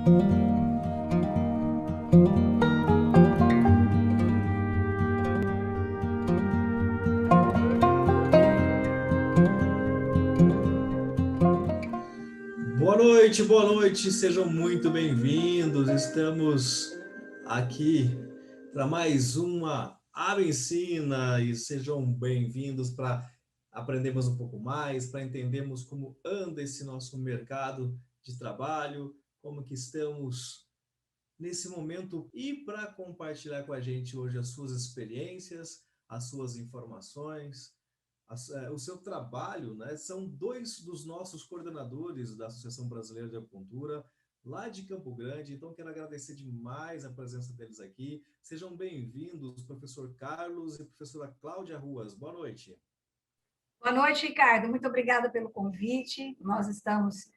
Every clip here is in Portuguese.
Boa noite, sejam muito bem-vindos. Estamos aqui para mais uma Aba Ensina e sejam bem-vindos para aprendermos um pouco mais, para entendermos como anda esse nosso mercado de trabalho, como que estamos nesse momento e para compartilhar com a gente hoje as suas experiências, as suas informações, o seu trabalho, né? São dois dos nossos coordenadores da Associação Brasileira de Acupuntura, lá de Campo Grande, então quero agradecer demais a presença deles aqui. Sejam bem-vindos, professor Carlos e professora Cláudia Ruas. Boa noite. Boa noite, Ricardo. Muito obrigada pelo convite. Nós estamos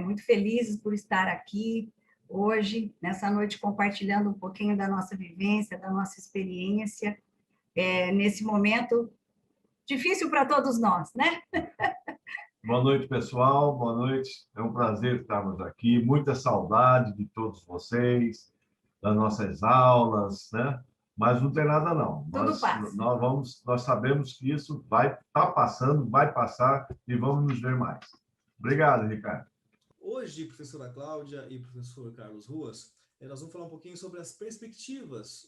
muito felizes por estar aqui hoje, nessa noite, compartilhando um pouquinho da nossa vivência, da nossa experiência, nesse momento difícil para todos nós, né? Boa noite, pessoal. Boa noite. É um prazer estarmos aqui. Muita saudade de todos vocês, das nossas aulas, né? Mas não tem nada, não. Tudo passa. Nós sabemos que isso vai estar passando, vai passar e vamos nos ver mais. Obrigado, Ricardo. Hoje, professora Cláudia e professor Carlos Ruas, nós vamos falar um pouquinho sobre as perspectivas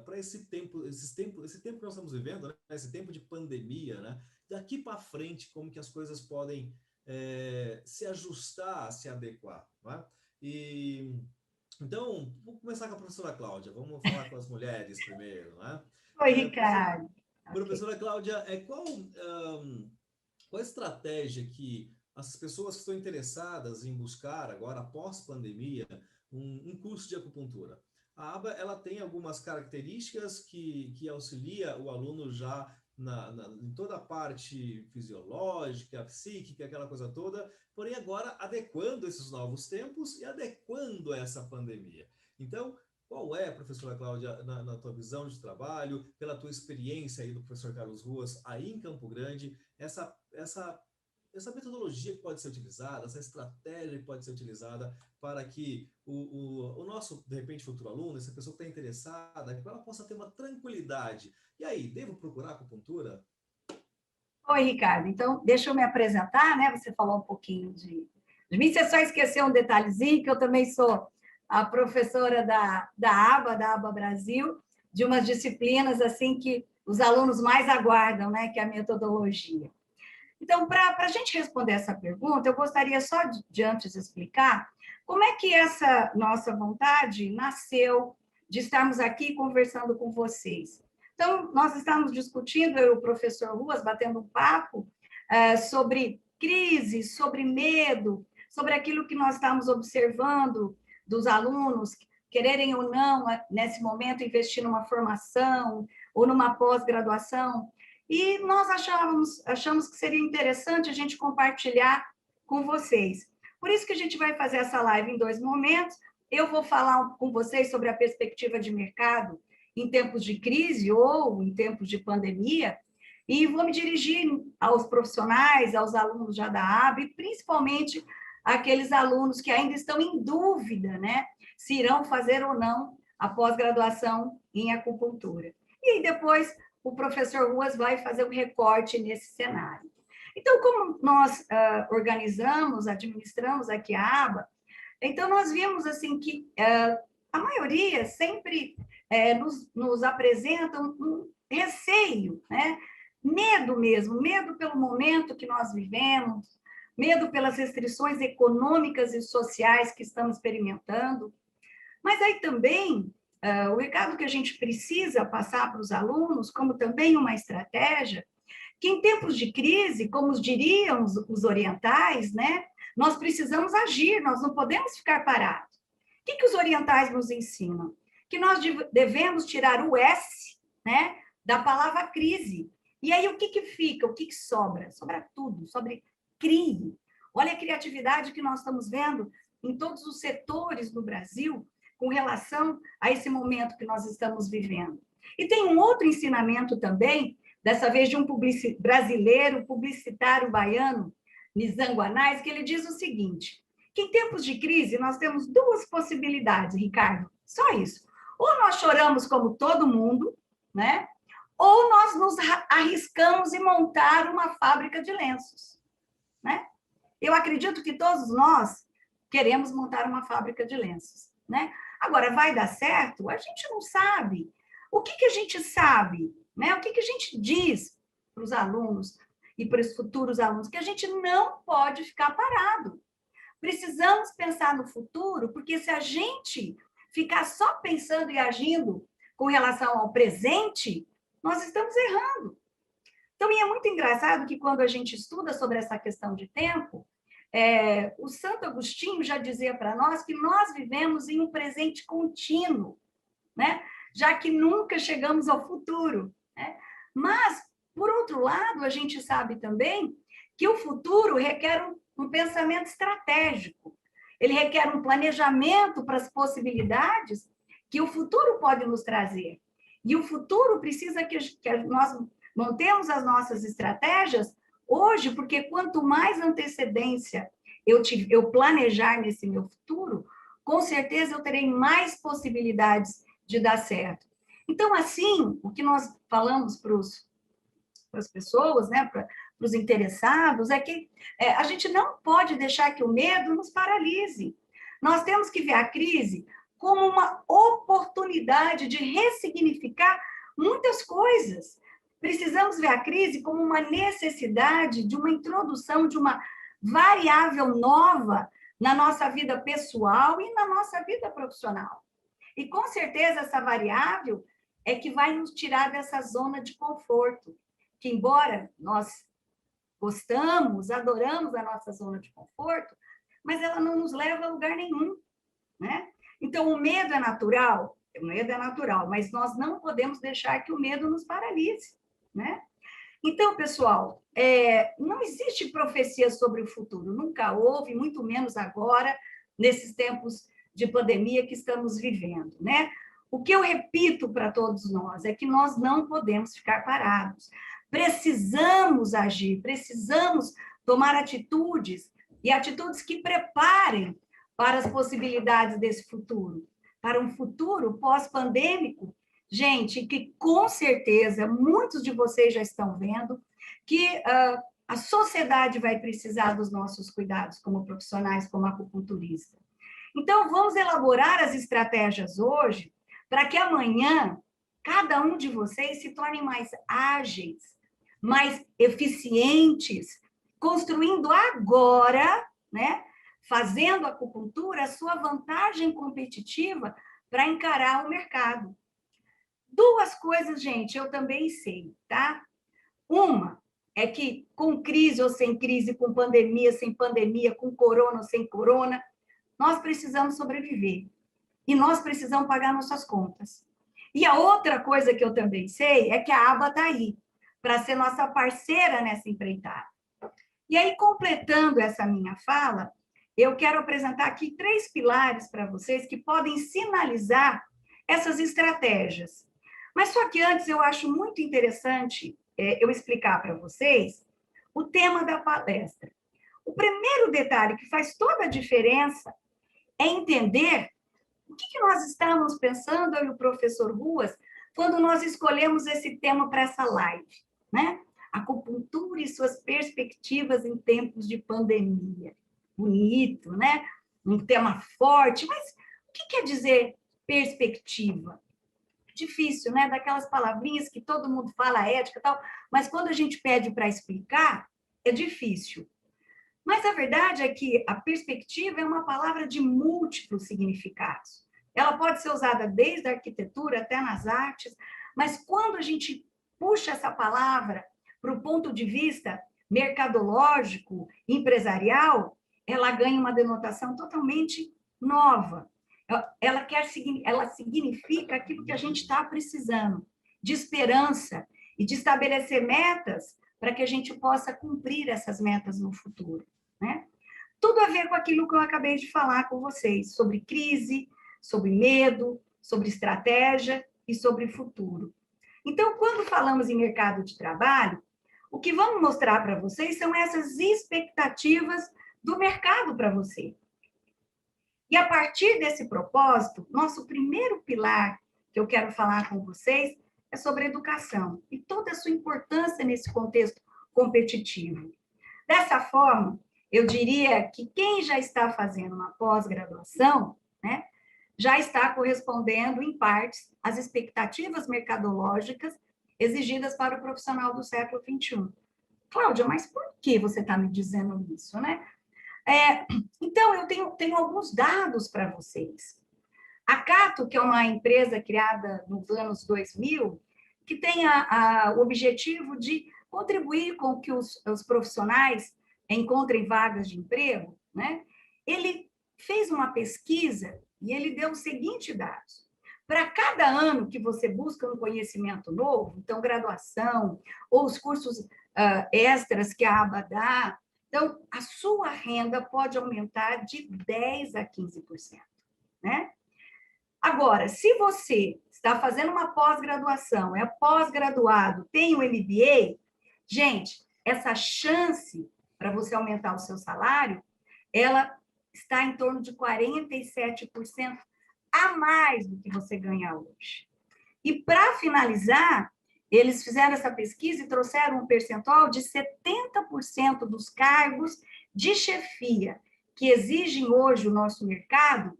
para esse tempo que nós estamos vivendo, né? Esse tempo de pandemia, né? Daqui para frente, como que as coisas podem se ajustar, se adequar, né? Então, vou começar com a professora Cláudia, vamos falar com as mulheres primeiro, né? Oi, Ricardo. Professora Cláudia, qual a estratégia que as pessoas que estão interessadas em buscar agora, após pandemia, um curso de acupuntura? A aba ela tem algumas características que auxilia o aluno já em toda a parte fisiológica, psíquica, aquela coisa toda, porém agora adequando esses novos tempos e adequando essa pandemia. Então, qual é, professora Cláudia, na tua visão de trabalho, pela tua experiência aí do professor Carlos Ruas, aí em Campo Grande, essa metodologia que pode ser utilizada, essa estratégia que pode ser utilizada para que o nosso, de repente, futuro aluno, essa pessoa que está interessada, que ela possa ter uma tranquilidade. E aí, devo procurar acupuntura? Oi, Ricardo. Então, deixa eu me apresentar, né? Você falou um pouquinho de mim, você só esqueceu um detalhezinho, que eu também sou a professora da ABA Brasil, de umas disciplinas assim que os alunos mais aguardam, né? Que é a metodologia. Então, para a gente responder essa pergunta, eu gostaria só de antes explicar como é que essa nossa vontade nasceu de estarmos aqui conversando com vocês. Então, nós estamos discutindo, eu e o professor Ruas, batendo um papo sobre crise, sobre medo, sobre aquilo que nós estamos observando dos alunos quererem ou não, nesse momento, investir numa formação ou numa pós-graduação. E nós achamos que seria interessante a gente compartilhar com vocês. Por isso que a gente vai fazer essa live em dois momentos. Eu vou falar com vocês sobre a perspectiva de mercado em tempos de crise ou em tempos de pandemia, e vou me dirigir aos profissionais, aos alunos já da ABA, e principalmente aqueles alunos que ainda estão em dúvida, né, se irão fazer ou não a pós-graduação em acupuntura. E aí depois o professor Ruas vai fazer um recorte nesse cenário. Então, como nós organizamos, administramos aqui a aba, então nós vimos assim que a maioria sempre nos apresenta um receio, né? Medo mesmo, medo pelo momento que nós vivemos, medo pelas restrições econômicas e sociais que estamos experimentando. Mas aí também o recado que a gente precisa passar para os alunos, como também uma estratégia, que em tempos de crise, como diriam os orientais, né, nós precisamos agir, nós não podemos ficar parados. O que os orientais nos ensinam? Que nós devemos tirar o S, né, da palavra crise. E aí o que fica? O que sobra? Sobra tudo, sobre crie. Olha a criatividade que nós estamos vendo em todos os setores no Brasil, com relação a esse momento que nós estamos vivendo. E tem um outro ensinamento também, dessa vez de um brasileiro, publicitário baiano, Nizam Guanais, que ele diz o seguinte, que em tempos de crise nós temos duas possibilidades, Ricardo, só isso. Ou nós choramos como todo mundo, né? Ou nós nos arriscamos em montar uma fábrica de lenços, né? Eu acredito que todos nós queremos montar uma fábrica de lenços, né? Agora, vai dar certo? A gente não sabe. O que a gente sabe, né? O que a gente diz para os alunos e para os futuros alunos? Que a gente não pode ficar parado. Precisamos pensar no futuro, porque se a gente ficar só pensando e agindo com relação ao presente, nós estamos errando. Então, e é muito engraçado que quando a gente estuda sobre essa questão de tempo, o Santo Agostinho já dizia para nós que nós vivemos em um presente contínuo, né? Já que nunca chegamos ao futuro, né? Mas, por outro lado, a gente sabe também que o futuro requer um pensamento estratégico, ele requer um planejamento para as possibilidades que o futuro pode nos trazer. E o futuro precisa que nós montemos as nossas estratégias hoje, porque quanto mais antecedência eu planejar nesse meu futuro, com certeza eu terei mais possibilidades de dar certo. Então, assim, o que nós falamos para as pessoas, né, para os interessados, é que a gente não pode deixar que o medo nos paralise. Nós temos que ver a crise como uma oportunidade de ressignificar muitas coisas. Precisamos ver a crise como uma necessidade de uma introdução de uma variável nova na nossa vida pessoal e na nossa vida profissional. E, com certeza, essa variável é que vai nos tirar dessa zona de conforto, que, embora nós gostamos, adoramos a nossa zona de conforto, mas ela não nos leva a lugar nenhum, né? Então, o medo é natural, mas nós não podemos deixar que o medo nos paralise, né? Então, pessoal, não existe profecia sobre o futuro, nunca houve, muito menos agora, nesses tempos de pandemia que estamos vivendo, né? O que eu repito para todos nós é que nós não podemos ficar parados. Precisamos agir, precisamos tomar atitudes, e atitudes que preparem para as possibilidades desse futuro, para um futuro pós-pandêmico, gente, que com certeza muitos de vocês já estão vendo que a sociedade vai precisar dos nossos cuidados como profissionais, como acupunturista. Então, vamos elaborar as estratégias hoje para que amanhã cada um de vocês se torne mais ágeis, mais eficientes, construindo agora, né, fazendo a acupuntura a sua vantagem competitiva para encarar o mercado. Duas coisas, gente, eu também sei, tá? Uma é que com crise ou sem crise, com pandemia, sem pandemia, com corona ou sem corona, nós precisamos sobreviver. E nós precisamos pagar nossas contas. E a outra coisa que eu também sei é que a aba está aí, para ser nossa parceira nessa empreitada. E aí, completando essa minha fala, eu quero apresentar aqui 3 pilares para vocês que podem sinalizar essas estratégias. Mas só que antes eu acho muito interessante eu explicar para vocês o tema da palestra. O primeiro detalhe que faz toda a diferença é entender o que nós estávamos pensando, eu e o professor Ruas, quando nós escolhemos esse tema para essa live, né? Acupuntura e suas perspectivas em tempos de pandemia. Bonito, né? Um tema forte, mas o que quer dizer perspectiva? Difícil, né? Daquelas palavrinhas que todo mundo fala, ética e tal, mas quando a gente pede para explicar, é difícil. Mas a verdade é que a perspectiva é uma palavra de múltiplos significados. Ela pode ser usada desde a arquitetura até nas artes, mas quando a gente puxa essa palavra para o ponto de vista mercadológico, empresarial, ela ganha uma denotação totalmente nova. Ela significa aquilo que a gente está precisando, de esperança e de estabelecer metas para que a gente possa cumprir essas metas no futuro, né? Tudo a ver com aquilo que eu acabei de falar com vocês, sobre crise, sobre medo, sobre estratégia e sobre futuro. Então, quando falamos em mercado de trabalho, o que vamos mostrar para vocês são essas expectativas do mercado para você. E a partir desse propósito, nosso primeiro pilar que eu quero falar com vocês é sobre educação e toda a sua importância nesse contexto competitivo. Dessa forma, eu diria que quem já está fazendo uma pós-graduação, né, já está correspondendo, em partes, às expectativas mercadológicas exigidas para o profissional do século XXI. Cláudia, mas por que você está me dizendo isso, né? Então, eu tenho alguns dados para vocês. A Cato, que é uma empresa criada nos anos 2000, que tem o objetivo de contribuir com que os profissionais encontrem vagas de emprego, né? Ele fez uma pesquisa e ele deu os seguintes dados. Para cada ano que você busca um conhecimento novo, então, graduação, ou os cursos extras que a aba dá, então, a sua renda pode aumentar de 10% a 15%, né? Agora, se você está fazendo uma pós-graduação, é pós-graduado, tem o MBA, gente, essa chance para você aumentar o seu salário, ela está em torno de 47% a mais do que você ganha hoje. E, para finalizar, eles fizeram essa pesquisa e trouxeram um percentual de 70% dos cargos de chefia que exigem hoje o nosso mercado,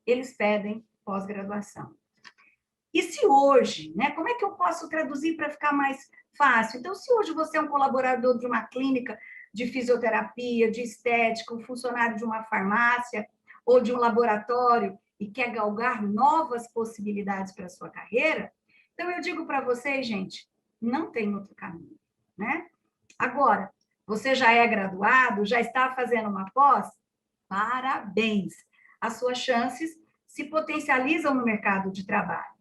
eles pedem pós-graduação. E se hoje, né, como é que eu posso traduzir para ficar mais fácil? Então, se hoje você é um colaborador de uma clínica de fisioterapia, de estética, um funcionário de uma farmácia ou de um laboratório e quer galgar novas possibilidades para a sua carreira, então eu digo para vocês, gente, não tem outro caminho, né? Agora, você já é graduado, já está fazendo uma pós? Parabéns! As suas chances se potencializam no mercado de trabalho.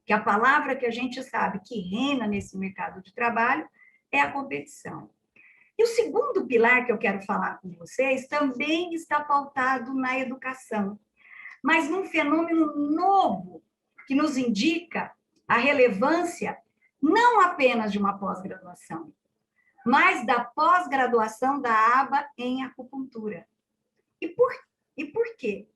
Que a palavra que a gente sabe que reina nesse mercado de trabalho é a competição. E o segundo pilar que eu quero falar com vocês também está pautado na educação, mas num fenômeno novo que nos indica a relevância não apenas de uma pós-graduação, mas da pós-graduação da aba em acupuntura. E por quê?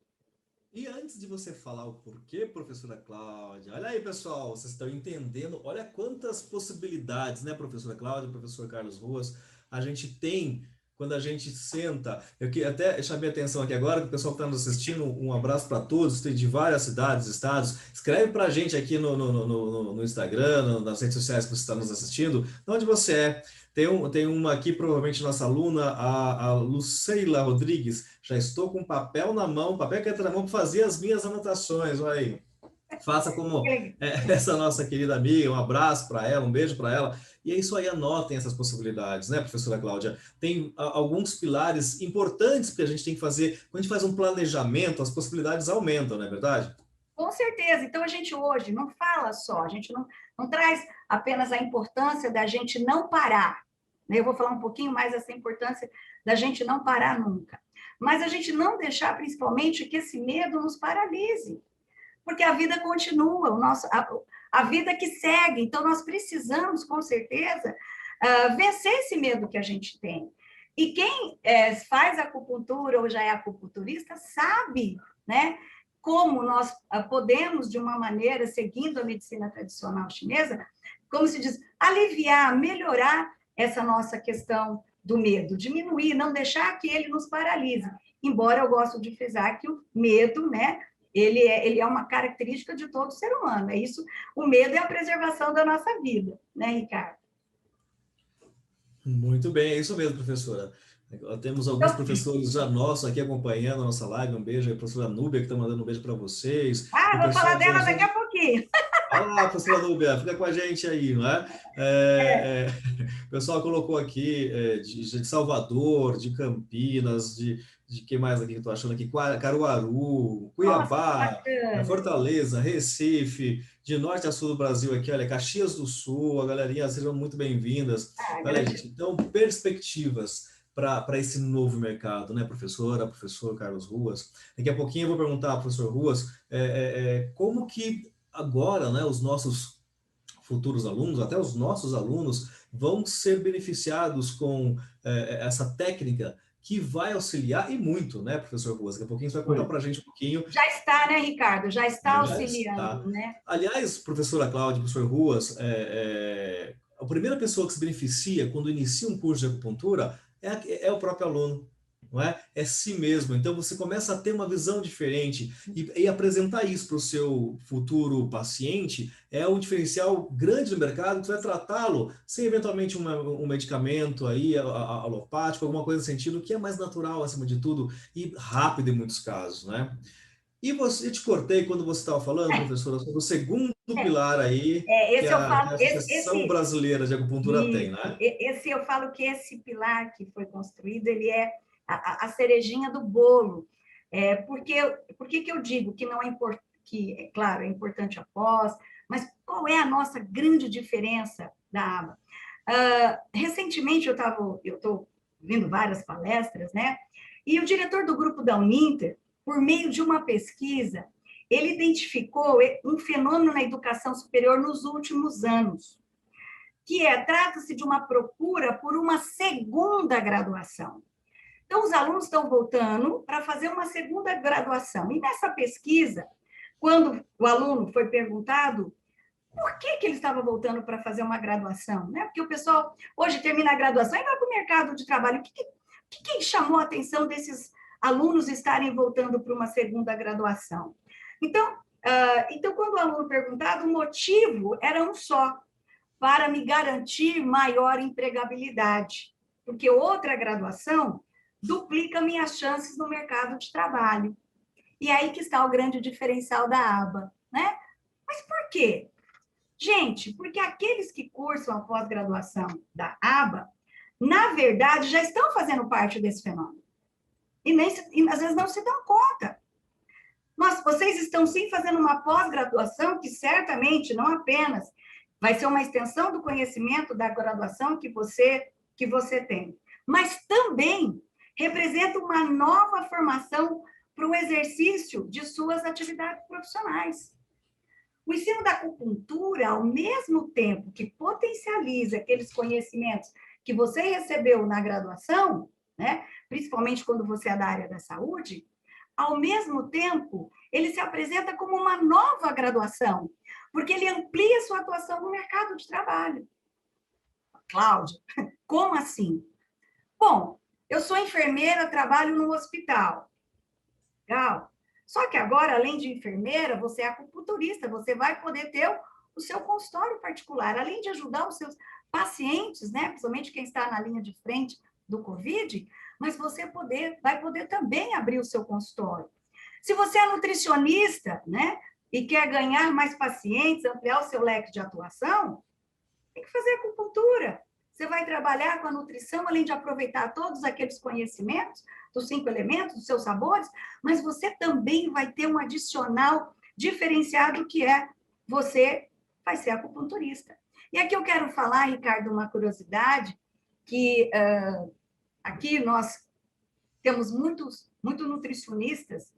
E antes de você falar o porquê, professora Cláudia, olha aí, pessoal, vocês estão entendendo, olha quantas possibilidades, né, professora Cláudia, professor Carlos Ruas, a gente tem quando a gente senta. Eu que até chamei a atenção aqui agora, que o pessoal que está nos assistindo, um abraço para todos, tem de várias cidades, estados, escreve para a gente aqui no Instagram, nas redes sociais que você está nos assistindo, de onde você é. Tem uma aqui, provavelmente nossa aluna, a Luceila Rodrigues. Já estou com papel na mão, papel e caneta na mão para fazer as minhas anotações. Olha aí. Faça como essa nossa querida amiga, um abraço para ela, um beijo para ela. E é isso aí, anotem essas possibilidades, né, professora Cláudia? Tem alguns pilares importantes que a gente tem que fazer. Quando a gente faz um planejamento, as possibilidades aumentam, não é verdade? Com certeza. Então, a gente hoje não fala só, a gente não traz apenas a importância da gente não parar. Eu vou falar um pouquinho mais dessa importância da gente não parar nunca. Mas a gente não deixar, principalmente, que esse medo nos paralise. Porque a vida continua, a vida que segue. Então, nós precisamos, com certeza, vencer esse medo que a gente tem. E quem faz acupuntura ou já é acupunturista sabe, né, como nós podemos, de uma maneira, seguindo a medicina tradicional chinesa, como se diz, aliviar, melhorar essa nossa questão do medo, diminuir, não deixar que ele nos paralise. Embora eu gosto de frisar que o medo, né, ele é uma característica de todo ser humano. É isso, o medo é a preservação da nossa vida, né, Ricardo? Muito bem, é isso mesmo, professora. Temos alguns professores já nossos aqui acompanhando a nossa live. Um beijo aí, professora Núbia, que está mandando um beijo para vocês. Vou falar dela daqui a pouquinho. Olá, professora Núbia, fica com a gente aí, não é? O pessoal colocou aqui de Salvador, de Campinas, de que mais aqui que eu estou achando aqui? Caruaru, Cuiabá, Fortaleza, Recife, de norte a sul do Brasil aqui, olha, Caxias do Sul, a galerinha, sejam muito bem-vindas. Olha, gente, então, perspectivas para esse novo mercado, né, professora, professor Carlos Ruas. Daqui a pouquinho eu vou perguntar ao professor Ruas como que agora, né, os nossos futuros alunos, até os nossos alunos, vão ser beneficiados com essa técnica que vai auxiliar, e muito, né, professor Ruas? Daqui a pouquinho você vai contar para a gente um pouquinho. Já está, né, Ricardo? Já está auxiliando, Está. né? Aliás, professora Cláudia, professor Ruas, a primeira pessoa que se beneficia quando inicia um curso de acupuntura é o próprio aluno, não é? É si mesmo. Então você começa a ter uma visão diferente e apresentar isso para o seu futuro paciente é um diferencial grande no mercado que vai tratá-lo sem eventualmente um medicamento aí alopático, alguma coisa nesse sentido, que é mais natural acima de tudo e rápido em muitos casos, né? E eu te cortei quando você estava falando, professora, sobre o segundo pilar aí que Esse eu que falo, a Associação Brasileira de Acupuntura tem, né? esse eu falo que esse pilar que foi construído, ele é a cerejinha do bolo. Por que eu digo que não é importante, que, é claro, é importante a pós, mas qual é a nossa grande diferença da aba? Recentemente eu estou vendo várias palestras, né? E o diretor do grupo da Uninter, por meio de uma pesquisa, ele identificou um fenômeno na educação superior nos últimos anos, que trata-se de uma procura por uma segunda graduação. Então, os alunos estão voltando para fazer uma segunda graduação. E nessa pesquisa, quando o aluno foi perguntado por que ele estava voltando para fazer uma graduação, né? Porque o pessoal hoje termina a graduação e vai para o mercado de trabalho. O que chamou a atenção desses alunos estarem voltando para uma segunda graduação? Então, quando o aluno perguntava, o motivo era um só, para me garantir maior empregabilidade, porque outra graduação duplica minhas chances no mercado de trabalho. E aí que está o grande diferencial da aba, né? Mas por quê? Gente, porque aqueles que cursam a pós-graduação da aba, na verdade, já estão fazendo parte desse fenômeno. E às vezes não se dão conta. Mas vocês estão sim fazendo uma pós-graduação que certamente não apenas vai ser uma extensão do conhecimento da graduação que você tem, mas também representa uma nova formação para o exercício de suas atividades profissionais. O ensino da acupuntura, ao mesmo tempo que potencializa aqueles conhecimentos que você recebeu na graduação, né, principalmente quando você é da área da saúde, ao mesmo tempo, ele se apresenta como uma nova graduação, porque ele amplia sua atuação no mercado de trabalho. Cláudia, como assim? Bom, eu sou enfermeira, trabalho no hospital. Legal. Só que agora, além de enfermeira, você é acupunturista, você vai poder ter o seu consultório particular, além de ajudar os seus pacientes, né, principalmente quem está na linha de frente do Covid, mas você vai poder também abrir o seu consultório. Se você é nutricionista, né, e quer ganhar mais pacientes, ampliar o seu leque de atuação, tem que fazer acupuntura. Você vai trabalhar com a nutrição, além de aproveitar todos aqueles conhecimentos dos 5 elementos, dos seus sabores, mas você também vai ter um adicional diferenciado que você vai ser acupunturista. E aqui eu quero falar, Ricardo, uma curiosidade, que aqui nós temos muitos nutricionistas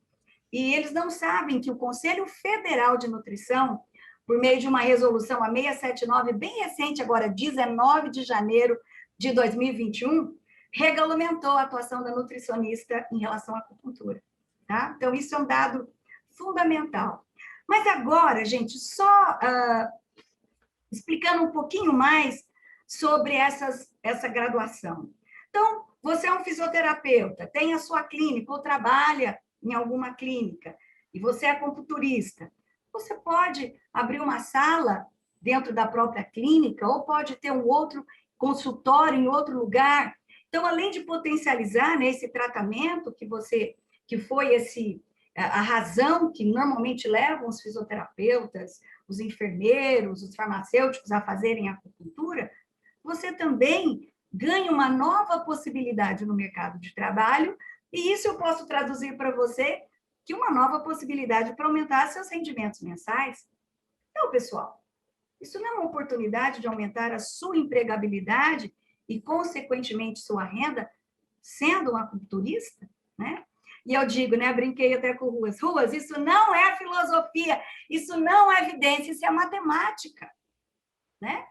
e eles não sabem que o Conselho Federal de Nutrição, por meio de uma resolução, a 679, bem recente agora, 19 de janeiro de 2021, regulamentou a atuação da nutricionista em relação à acupuntura. Tá? Então, isso é um dado fundamental. Mas agora, gente, só explicando um pouquinho mais sobre essa graduação. Então, você é um fisioterapeuta, tem a sua clínica ou trabalha em alguma clínica, e você é acupunturista. Você pode abrir uma sala dentro da própria clínica, ou pode ter um outro consultório em outro lugar. Então, além de potencializar, né, esse tratamento que foi a razão que normalmente levam os fisioterapeutas, os enfermeiros, os farmacêuticos a fazerem acupuntura, você também ganha uma nova possibilidade no mercado de trabalho, e isso eu posso traduzir para você que uma nova possibilidade para aumentar seus rendimentos mensais. Então, pessoal, isso não é uma oportunidade de aumentar a sua empregabilidade e, consequentemente, sua renda, sendo um acupunturista, né? E eu digo, né, brinquei até com o Ruas, isso não é filosofia, isso não é evidência, isso é matemática, né?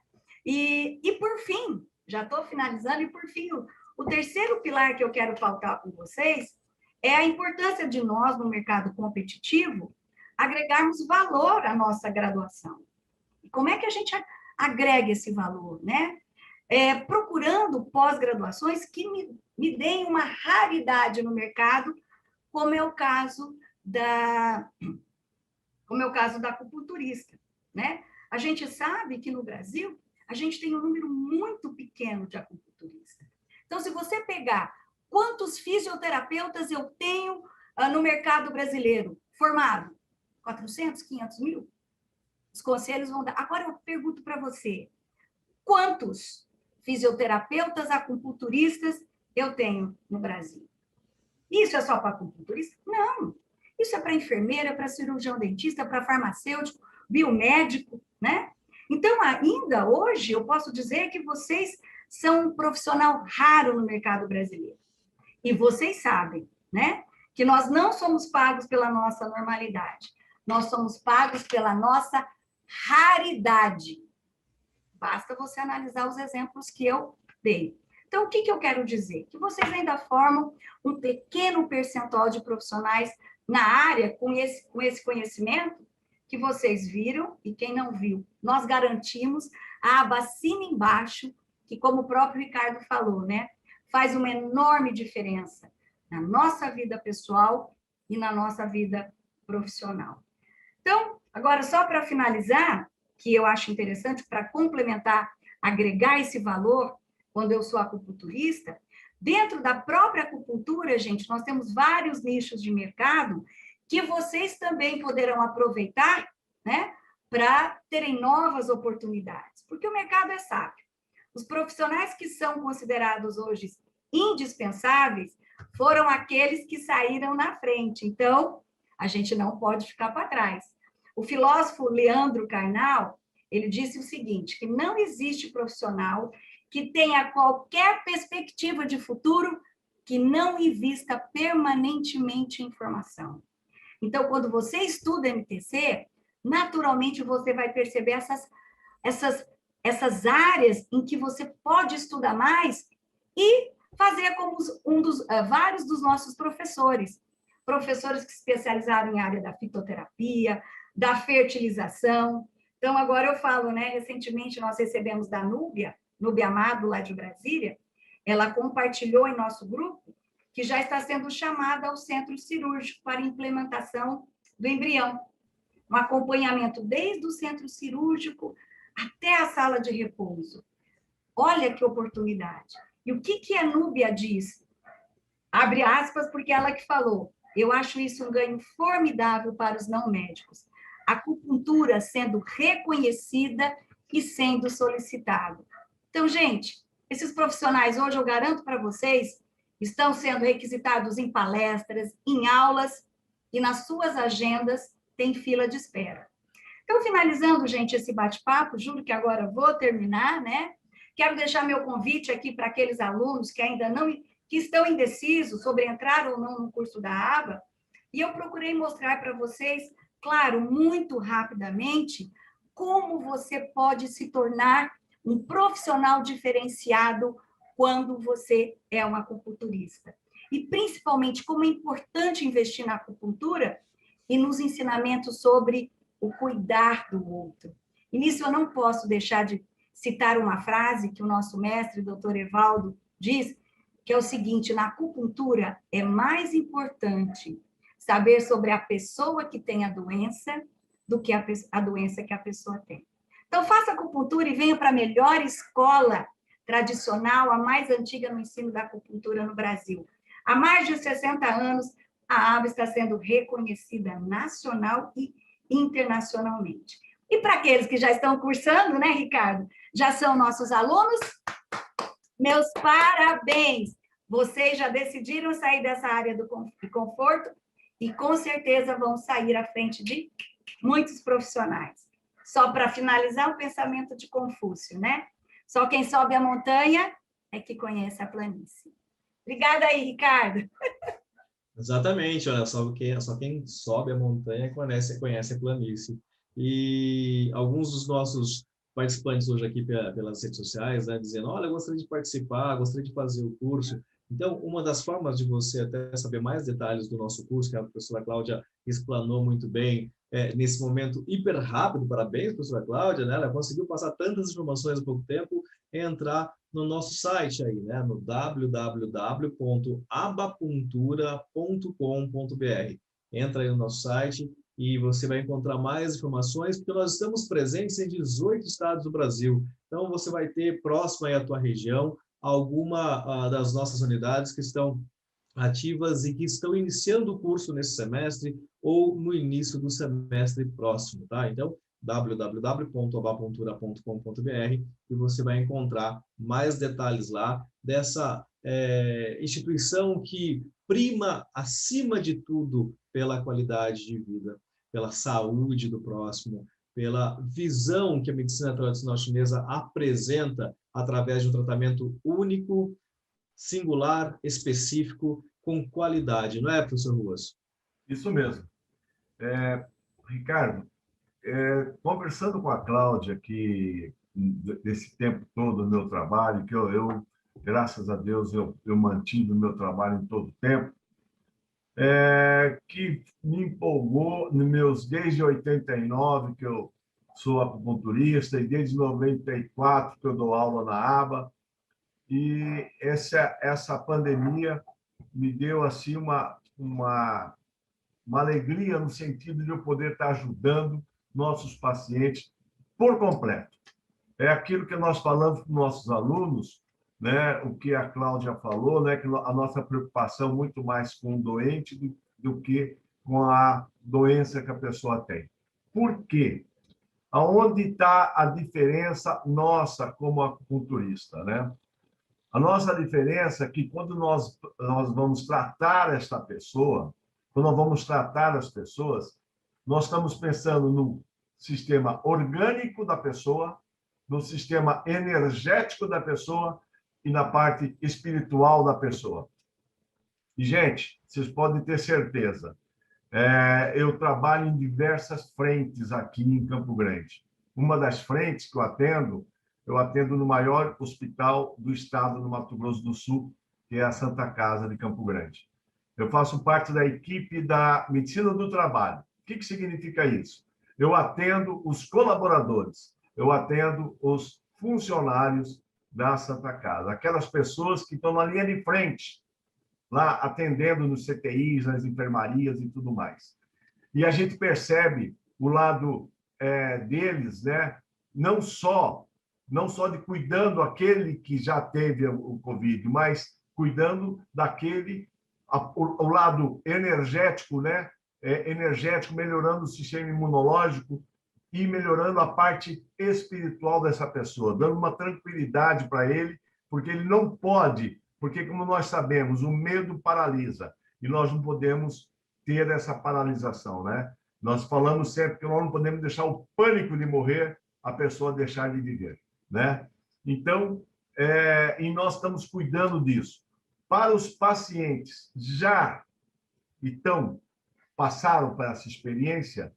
E por fim, já estou finalizando, e por fim, o O terceiro pilar que eu quero pautar com vocês é a importância de nós, no mercado competitivo, agregarmos valor à nossa graduação. E como é que a gente agrega esse valor, né? Procurando pós-graduações que me deem uma raridade no mercado, como é o caso da acupunturista, né? A gente sabe que no Brasil a gente tem um número muito pequeno de acupunturistas. Então, se você pegar quantos fisioterapeutas eu tenho no mercado brasileiro formado, 400, 500 mil, os conselhos vão dar. Agora eu pergunto para você, quantos fisioterapeutas acupunturistas eu tenho no Brasil? Isso é só para acupunturista? Não. Isso é para enfermeira, para cirurgião dentista, para farmacêutico, biomédico, né? Então, ainda hoje, eu posso dizer que vocês são um profissional raro no mercado brasileiro. E vocês sabem, né? Que nós não somos pagos pela nossa normalidade. Nós somos pagos pela nossa raridade. Basta você analisar os exemplos que eu dei. Então, o que eu quero dizer? Que vocês ainda formam um pequeno percentual de profissionais na área com esse conhecimento que vocês viram, e quem não viu, nós garantimos a aba acima embaixo, que, como o próprio Ricardo falou, né, faz uma enorme diferença na nossa vida pessoal e na nossa vida profissional. Então, agora, só para finalizar, que eu acho interessante, para complementar, agregar esse valor, quando eu sou acupunturista, dentro da própria acupuntura, gente, nós temos vários nichos de mercado que vocês também poderão aproveitar, né, para terem novas oportunidades, porque o mercado é sábio. Os profissionais que são considerados hoje indispensáveis foram aqueles que saíram na frente, então a gente não pode ficar para trás. O filósofo Leandro Carnal, ele disse o seguinte, que não existe profissional que tenha qualquer perspectiva de futuro que não invista permanentemente em informação. Então, quando você estuda MTC, naturalmente você vai perceber essas áreas em que você pode estudar mais e fazer como vários dos nossos professores que se especializaram em área da fitoterapia, da fertilização. Então, agora eu falo, né? Recentemente nós recebemos da Núbia Amado, lá de Brasília, ela compartilhou em nosso grupo que já está sendo chamada ao centro cirúrgico para implementação do embrião. Um acompanhamento desde o centro cirúrgico até a sala de repouso. Olha que oportunidade. E o que a Núbia diz? Abre aspas, porque ela que falou. Eu acho isso um ganho formidável para os não médicos. A acupuntura sendo reconhecida e sendo solicitada. Então, gente, esses profissionais hoje, eu garanto para vocês, estão sendo requisitados em palestras, em aulas, e nas suas agendas tem fila de espera. Então, finalizando, gente, esse bate-papo, juro que agora vou terminar, né? Quero deixar meu convite aqui para aqueles alunos que ainda não, que estão indecisos sobre entrar ou não no curso da ABA, e eu procurei mostrar para vocês, claro, muito rapidamente, como você pode se tornar um profissional diferenciado quando você é um acupunturista. E, principalmente, como é importante investir na acupuntura e nos ensinamentos sobre o cuidar do outro. E nisso eu não posso deixar de citar uma frase que o nosso mestre, doutor Evaldo, diz, que é o seguinte, na acupuntura é mais importante saber sobre a pessoa que tem a doença do que a doença que a pessoa tem. Então, faça acupuntura e venha para a melhor escola tradicional, a mais antiga no ensino da acupuntura no Brasil. Há mais de 60 anos, a ABA está sendo reconhecida nacional e internacionalmente. E para aqueles que já estão cursando, né, Ricardo? Já são nossos alunos? Meus parabéns! Vocês já decidiram sair dessa área do conforto e, com certeza, vão sair à frente de muitos profissionais. Só para finalizar o pensamento de Confúcio, né? Só quem sobe a montanha é que conhece a planície. Obrigada aí, Ricardo. Exatamente, olha, só quem sobe a montanha conhece a planície. E alguns dos nossos participantes hoje aqui pelas redes sociais, né, dizendo, olha, eu gostaria de participar, gostaria de fazer o curso. Então, uma das formas de você até saber mais detalhes do nosso curso, que a professora Cláudia explanou muito bem, nesse momento hiper rápido, parabéns, professora Cláudia, né? Ela conseguiu passar tantas informações em pouco tempo, é entrar no nosso site aí, né? No www.abapuntura.com.br. Entra aí no nosso site e você vai encontrar mais informações, porque nós estamos presentes em 18 estados do Brasil. Então, você vai ter próximo aí à tua região alguma das nossas unidades que estão ativas e que estão iniciando o curso nesse semestre ou no início do semestre próximo, tá? Então, www.abapuntura.com.br e você vai encontrar mais detalhes lá dessa instituição que prima, acima de tudo, pela qualidade de vida, pela saúde do próximo, pela visão que a medicina tradicional chinesa apresenta através de um tratamento único, singular, específico, com qualidade, não é, professor Ruas? Isso mesmo. Ricardo, conversando com a Cláudia, que desse tempo todo do meu trabalho, que eu graças a Deus, eu mantive o meu trabalho em todo o tempo, que me empolgou desde 89, que eu sou acupunturista, e desde 94 que eu dou aula na ABA, e essa pandemia me deu assim uma alegria no sentido de eu poder estar ajudando nossos pacientes por completo. É aquilo que nós falamos com nossos alunos, né? O que a Cláudia falou, né? Que a nossa preocupação muito mais com o doente do que com a doença que a pessoa tem. Por quê? Aonde está a diferença nossa como acupunturista, né? A nossa diferença é que quando nós vamos tratar esta pessoa, quando nós vamos tratar as pessoas, nós estamos pensando no sistema orgânico da pessoa, no sistema energético da pessoa e na parte espiritual da pessoa. E, gente, vocês podem ter certeza, eu trabalho em diversas frentes aqui em Campo Grande. Uma das frentes que eu atendo no maior hospital do estado do Mato Grosso do Sul, que é a Santa Casa de Campo Grande. Eu faço parte da equipe da Medicina do Trabalho. O que significa isso? Eu atendo os colaboradores, eu atendo os funcionários da Santa Casa, aquelas pessoas que estão na linha de frente, lá atendendo nos CTIs, nas enfermarias e tudo mais. E a gente percebe o lado deles, né? Não só de cuidando aquele que já teve o Covid, mas cuidando daquele, o lado energético, né? Energético, melhorando o sistema imunológico e melhorando a parte espiritual dessa pessoa, dando uma tranquilidade para ele, porque ele não pode, porque, como nós sabemos, o medo paralisa, e nós não podemos ter essa paralisação, né? Nós falamos sempre que nós não podemos deixar o pânico de morrer a pessoa deixar de viver, né? Então, e nós estamos cuidando disso. Para os pacientes já passaram por essa experiência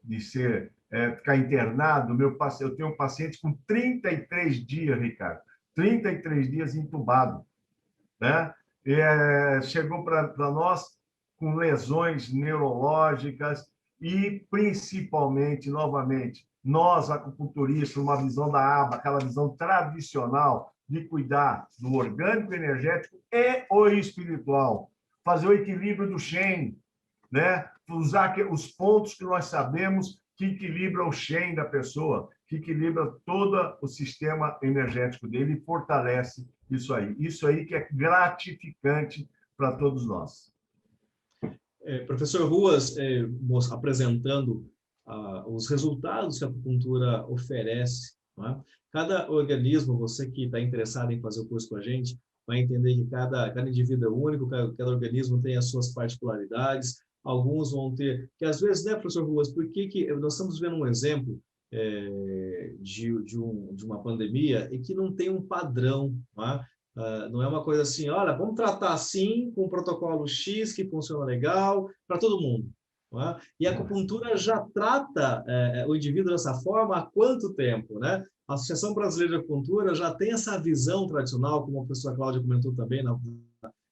de ficar internado, eu tenho um paciente com 33 dias, Ricardo, 33 dias entubado, né? Chegou para nós com lesões neurológicas e, principalmente, novamente, nós, acupunturistas, uma visão da ABA, aquela visão tradicional de cuidar do orgânico, energético e o espiritual, fazer o equilíbrio do Shen, né? Usar os pontos que nós sabemos que equilibra o Shen da pessoa, que equilibra todo o sistema energético dele e fortalece isso aí. Isso aí que é gratificante para todos nós. Professor Ruas, apresentando os resultados que a acupuntura oferece, não é? Cada organismo, você que está interessado em fazer o curso com a gente, vai entender que cada indivíduo é único, cada organismo tem as suas particularidades, alguns vão ter, que às vezes, né, professor Ruas, por que nós estamos vendo um exemplo de uma pandemia e que não tem um padrão, não é? Não é uma coisa assim, olha, vamos tratar assim, com um protocolo X que funciona legal para todo mundo. não é? E a acupuntura já trata o indivíduo dessa forma há quanto tempo, né? A Associação Brasileira de Acupuntura já tem essa visão tradicional, como a professora Cláudia comentou também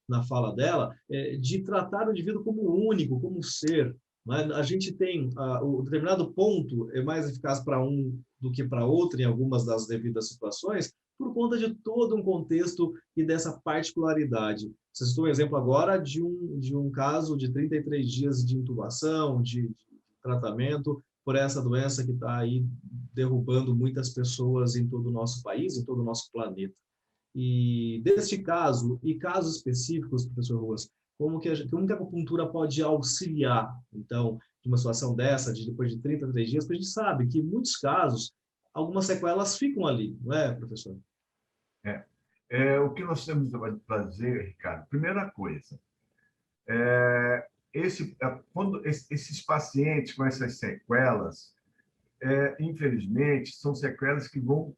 na fala dela, de tratar o indivíduo como único, como ser. Né? A gente tem o determinado ponto é mais eficaz para um do que para outro em algumas das devidas situações, por conta de todo um contexto e dessa particularidade. Você citou um exemplo agora de um caso de 33 dias de intubação, de tratamento por essa doença que está aí derrubando muitas pessoas em todo o nosso país, em todo o nosso planeta. E deste caso, e casos específicos, professor Ruas, como que a acupuntura pode auxiliar, então, de uma situação dessa, depois de 33 dias, porque a gente sabe que, em muitos casos, algumas sequelas ficam ali, não é, professor? O que nós temos que fazer, Ricardo? Primeira coisa, quando esses pacientes com essas sequelas, infelizmente, são sequelas que vão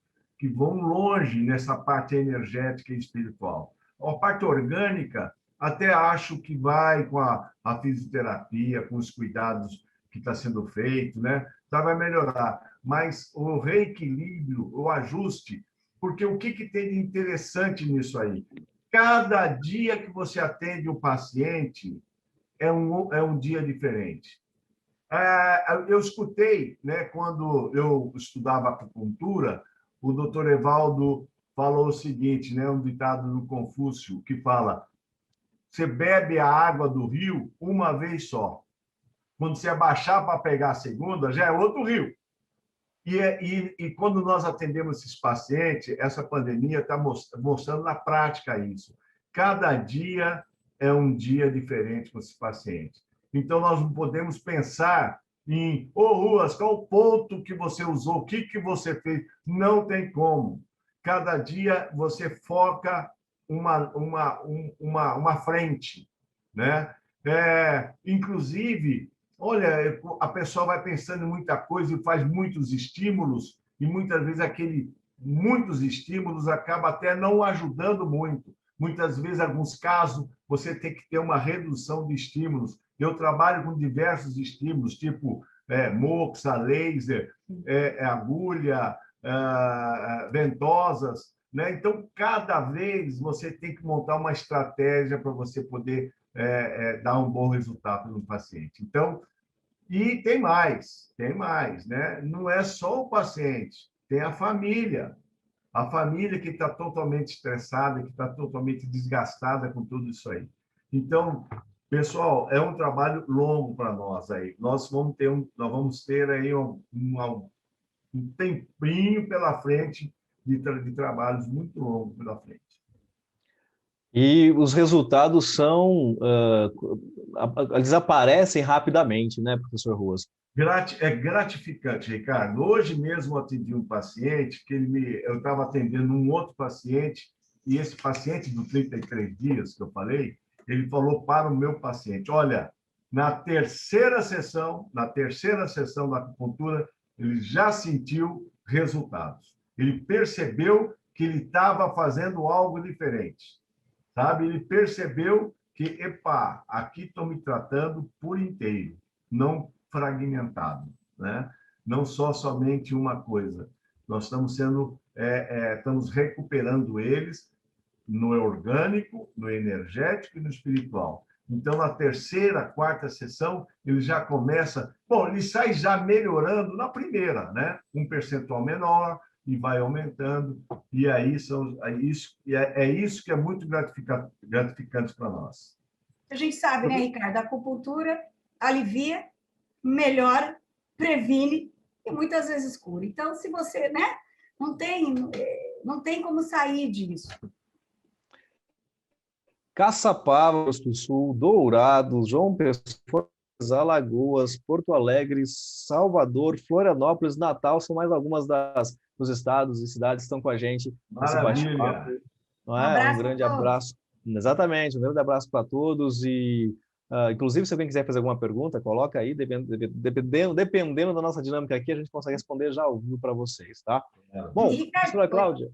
longe nessa parte energética e espiritual. A parte orgânica, até acho que vai com a fisioterapia, com os cuidados que está sendo feito, né? Vai melhorar. Mas o reequilíbrio, o ajuste, porque o que tem de interessante nisso aí? Cada dia que você atende o paciente é um dia diferente. Eu escutei, né, quando eu estudava acupuntura, o doutor Evaldo falou o seguinte, né, um ditado do Confúcio, que fala: você bebe a água do rio uma vez só. Quando você abaixar para pegar a segunda, já é outro rio. E quando nós atendemos esses pacientes, essa pandemia está mostrando na prática isso. Cada dia é um dia diferente com esses pacientes. Então, nós não podemos pensar em, Ruas, qual o ponto que você usou, o que você fez. Não tem como. Cada dia você foca uma frente, né? Inclusive, olha, a pessoa vai pensando em muita coisa e faz muitos estímulos, e muitas vezes muitos estímulos acaba até não ajudando muito. Muitas vezes, em alguns casos, você tem que ter uma redução de estímulos. Eu trabalho com diversos estímulos, tipo moxa, laser, agulha, ventosas, né? Então, cada vez você tem que montar uma estratégia para você poder dar um bom resultado no paciente. Então, e tem mais, né? Não é só o paciente, tem a família que está totalmente estressada, que está totalmente desgastada com tudo isso aí. Então, pessoal, é um trabalho longo para nós aí. Nós vamos ter aí um tempinho pela frente de trabalhos muito longos pela frente. E os resultados eles aparecem rapidamente, né, professor Ruas? É gratificante, Ricardo. Hoje mesmo eu atendi um paciente eu estava atendendo um outro paciente, e esse paciente dos 33 dias que eu falei, ele falou para o meu paciente: olha, na terceira sessão da acupuntura, ele já sentiu resultados. Ele percebeu que ele estava fazendo algo diferente, sabe? Ele percebeu que, aqui estão me tratando por inteiro, não fragmentado, né? Não somente uma coisa. Nós estamos recuperando eles no orgânico, no energético e no espiritual. Então, na terceira, quarta sessão, ele já começa... Bom, ele sai já melhorando na primeira, né? Um percentual menor e vai aumentando. E aí é isso que é muito gratificante para nós. A gente sabe, né, Ricardo? A acupuntura alivia, melhora, previne e muitas vezes cura. Então, se você, né, não tem como sair disso. Caçapava do Sul, Dourados, João Pessoa, Alagoas, Porto Alegre, Salvador, Florianópolis, Natal, são mais algumas dos estados e cidades que estão com a gente nesse bate-papo. Um grande abraço. Exatamente, um grande abraço para todos e inclusive, se alguém quiser fazer alguma pergunta, coloca aí, dependendo da nossa dinâmica aqui, a gente consegue responder já ao vivo para vocês, tá? Bom, professora Cláudia,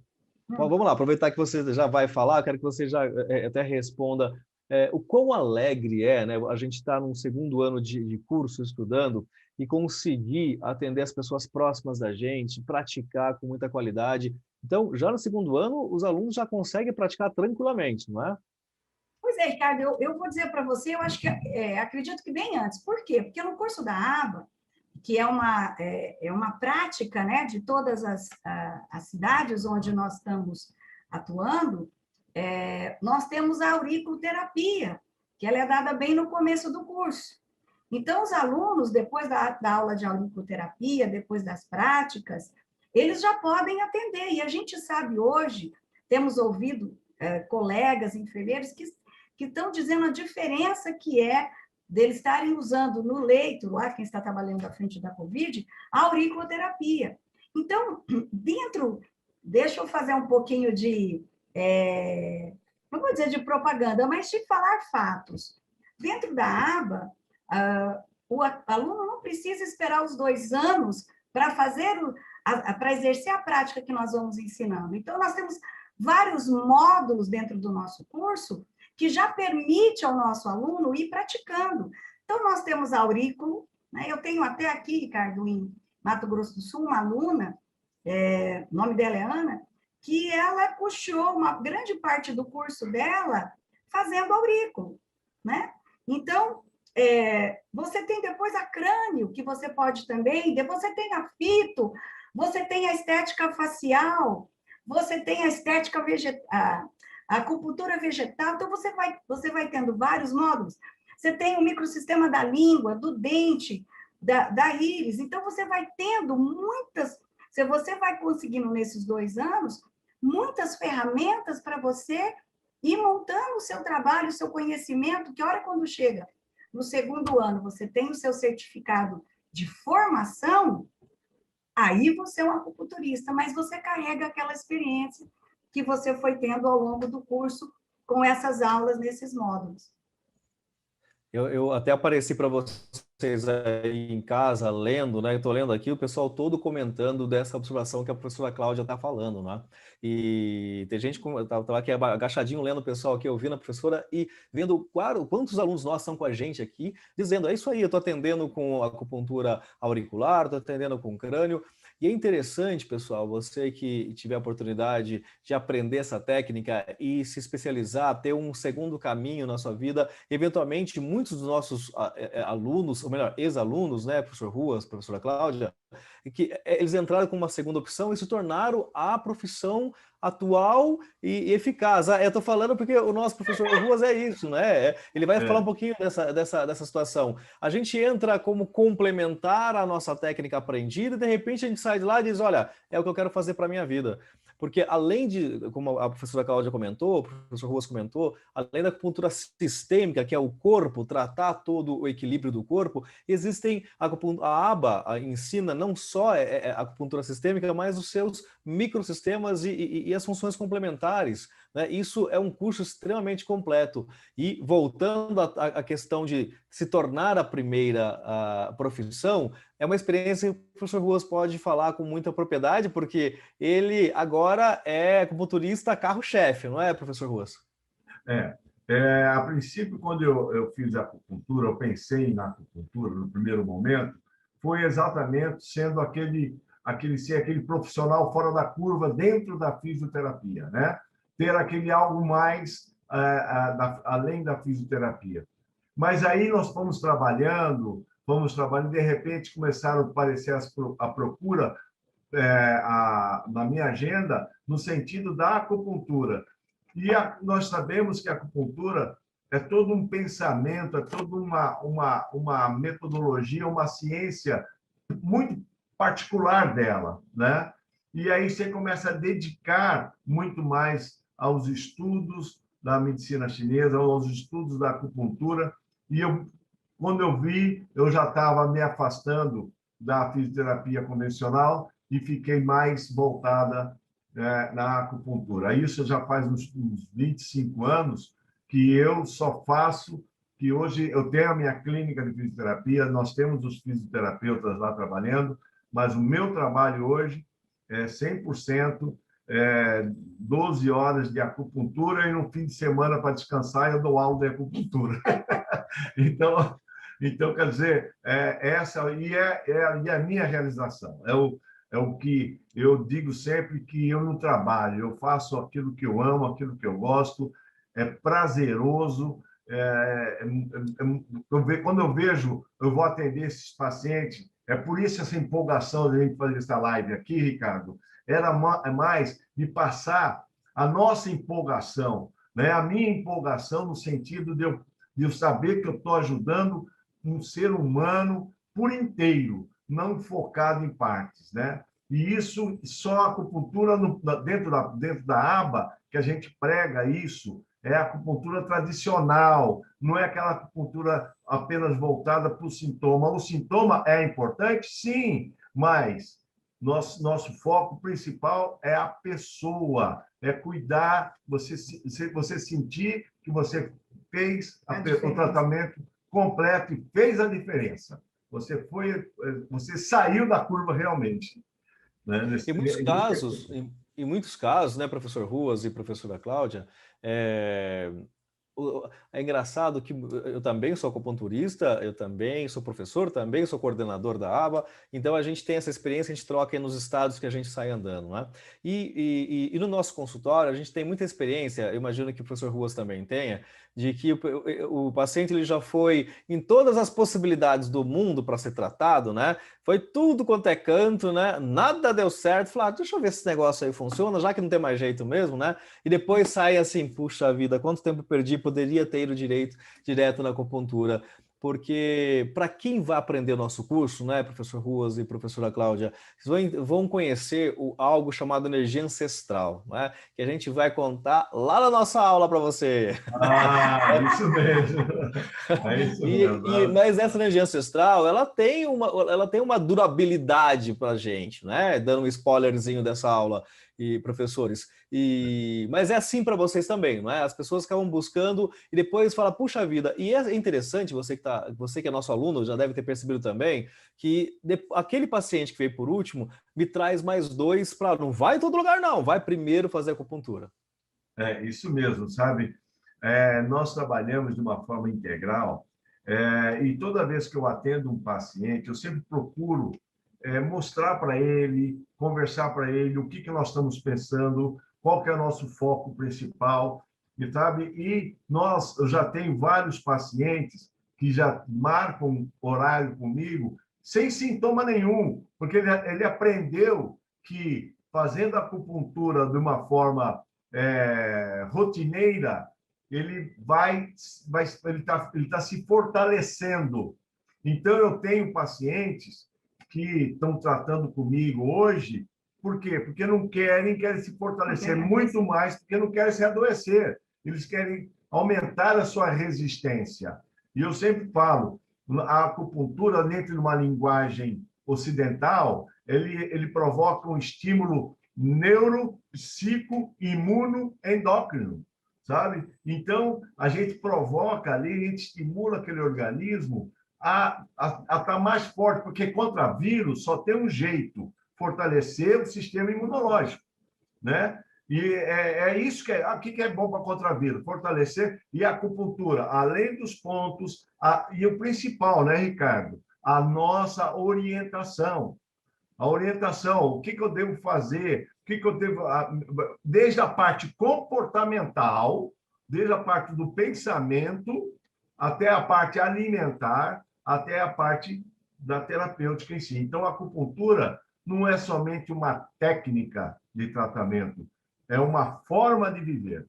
vamos lá, aproveitar que você já vai falar, eu quero que você já até responda o quão alegre é, né, a gente estar num segundo ano de curso estudando e conseguir atender as pessoas próximas da gente, praticar com muita qualidade. Então, já no segundo ano, os alunos já conseguem praticar tranquilamente, não é? Pois é, Ricardo, eu vou dizer para você, eu acho que, acredito que bem antes. Por quê? Porque no curso da ABA, que é uma prática, né, de todas as cidades onde nós estamos atuando, nós temos a auriculoterapia, que ela é dada bem no começo do curso. Então, os alunos, depois da aula de auriculoterapia, depois das práticas, eles já podem atender. E a gente sabe hoje, temos ouvido colegas enfermeiros que estão dizendo a diferença que é deles estarem usando no leito, lá quem está trabalhando à frente da Covid, a auriculoterapia. Então, deixa eu fazer um pouquinho de, não vou dizer de propaganda, mas de falar fatos. Dentro da aba, o aluno não precisa esperar os 2 anos para para exercer a prática que nós vamos ensinando. Então, nós temos vários módulos dentro do nosso curso que já permite ao nosso aluno ir praticando. Então, nós temos a aurículo, né? Eu tenho até aqui, Ricardo, em Mato Grosso do Sul, uma aluna, o nome dela é Ana, que ela puxou uma grande parte do curso dela fazendo aurículo, né? Então, você tem depois a crânio, que você pode também, depois você tem a fito, você tem a estética facial, você tem a estética vegetal, a acupuntura vegetal, então você vai tendo vários módulos. Você tem o microsistema da língua, do dente, da íris, então você vai tendo você vai conseguindo nesses 2 anos, muitas ferramentas para você ir montando o seu trabalho, o seu conhecimento, que hora quando chega no segundo ano, você tem o seu certificado de formação, aí você é um acupunturista, mas você carrega aquela experiência que você foi tendo ao longo do curso com essas aulas nesses módulos. Eu até apareci para vocês aí em casa, lendo, né? Eu estou lendo aqui, o pessoal todo comentando dessa observação que a professora Cláudia está falando, né? E tem gente, eu estava aqui agachadinho lendo o pessoal aqui, ouvindo a professora e vendo quantos alunos nós estão com a gente aqui, dizendo, é isso aí, eu estou atendendo com acupuntura auricular, estou atendendo com crânio. E é interessante, pessoal, você que tiver a oportunidade de aprender essa técnica e se especializar, ter um segundo caminho na sua vida, eventualmente muitos dos nossos alunos, ou melhor, ex-alunos, né, professor Ruas, professora Cláudia, que eles entraram com uma segunda opção e se tornaram a profissão atual e eficaz. Eu estou falando porque o nosso professor Ruas é isso, né? Ele vai falar um pouquinho dessa situação. A gente entra como complementar a nossa técnica aprendida e de repente a gente sai de lá e diz, olha, é o que eu quero fazer para a minha vida. Porque além de, como a professora Cláudia comentou, o professor Ruas comentou, além da acupuntura sistêmica, que é o corpo, tratar todo o equilíbrio do corpo, existem a ABA ensina não só a acupuntura sistêmica, mas os seus microsistemas e as funções complementares, né? Isso é um curso extremamente completo. E voltando à questão de se tornar a primeira profissão, é uma experiência que o professor Ruas pode falar com muita propriedade, porque ele agora é acupunturista carro-chefe, não é, professor Ruas? A princípio, quando eu fiz a acupuntura, eu pensei na acupuntura no primeiro momento, foi exatamente sendo aquele profissional fora da curva dentro da fisioterapia, né? Ter aquele algo mais além da fisioterapia. Mas aí nós fomos trabalhando, de repente começaram a aparecer a procura na minha agenda no sentido da acupuntura. E nós sabemos que a acupuntura é todo um pensamento, é toda uma metodologia, uma ciência muito particular dela, né? E aí você começa a dedicar muito mais aos estudos da medicina chinesa, aos estudos da acupuntura. E quando eu vi, eu já estava me afastando da fisioterapia convencional e fiquei mais voltada na acupuntura. Isso já faz uns 25 anos que eu só faço, que hoje eu tenho a minha clínica de fisioterapia, nós temos os fisioterapeutas lá trabalhando, mas o meu trabalho hoje é 100% 12 horas de acupuntura e no fim de semana para descansar eu dou aula de acupuntura. Então, quer dizer, essa é a minha realização. É o que eu digo sempre, que eu não trabalho, eu faço aquilo que eu amo, aquilo que eu gosto, é prazeroso. Quando eu vejo, eu vou atender esses pacientes, é por isso essa empolgação de a gente fazer essa live aqui, Ricardo, era mais de passar a nossa empolgação, né? A minha empolgação no sentido de eu saber que eu estou ajudando um ser humano por inteiro, não focado em partes, né? E isso, só a acupuntura dentro da aba, que a gente prega isso, é a acupuntura tradicional, não é aquela acupuntura apenas voltada para o sintoma. O sintoma é importante, sim, mas nosso foco principal é a pessoa, é cuidar, você sentir que você fez o tratamento completo e fez a diferença. Você saiu da curva realmente. Né? Em muitos casos, né, professor Ruas e professora Cláudia, é engraçado que eu também sou acupunturista, eu também sou professor, também sou coordenador da aba, então a gente tem essa experiência, a gente troca aí nos estados que a gente sai andando, né? E no nosso consultório a gente tem muita experiência, eu imagino que o professor Ruas também tenha, de que o paciente ele já foi em todas as possibilidades do mundo para ser tratado, né? Foi tudo quanto é canto, né? Nada deu certo. Falei, deixa eu ver se esse negócio aí funciona, já que não tem mais jeito mesmo, né? E depois sai assim, puxa vida, quanto tempo eu perdi, poderia ter ido direto na acupuntura. Porque para quem vai aprender o nosso curso, né, professor Ruas e professora Cláudia, vão conhecer algo chamado energia ancestral, né? Que a gente vai contar lá na nossa aula para você. Isso mesmo. É isso mesmo. Mas essa energia ancestral, ela tem uma durabilidade para a gente, né? Dando um spoilerzinho dessa aula, e professores. Mas é assim para vocês também, não é? As pessoas acabam buscando e depois falam, puxa vida. E é interessante, você que é nosso aluno, já deve ter percebido também, que aquele paciente que veio por último me traz mais 2 para... Não vai em todo lugar, não. Vai primeiro fazer acupuntura. É isso mesmo, sabe? Nós trabalhamos de uma forma integral, e toda vez que eu atendo um paciente, eu sempre procuro mostrar para ele, conversar para ele o que nós estamos pensando, qual que é o nosso foco principal, e, sabe? Eu já tenho vários pacientes que já marcam horário comigo sem sintoma nenhum, porque ele aprendeu que fazendo acupuntura de uma forma rotineira, ele tá se fortalecendo. Então, eu tenho pacientes que estão tratando comigo hoje, por quê? Porque não querem se fortalecer muito mais, porque não querem se adoecer. Eles querem aumentar a sua resistência. E eu sempre falo, a acupuntura, dentro de uma linguagem ocidental, ele provoca um estímulo neuro, psico, imuno, endócrino, sabe? Então, a gente provoca ali, a gente estimula aquele organismo a estar mais forte, porque contra vírus só tem um jeito, fortalecer o sistema imunológico, né? E isso que o que é bom para contra vírus? Fortalecer, e a acupuntura, além dos pontos, e o principal, né, Ricardo? A nossa orientação. A orientação, o que eu devo fazer, o que eu devo... Desde a parte comportamental, desde a parte do pensamento, até a parte alimentar, até a parte da terapêutica em si. Então, a acupuntura não é somente uma técnica de tratamento, é uma forma de viver.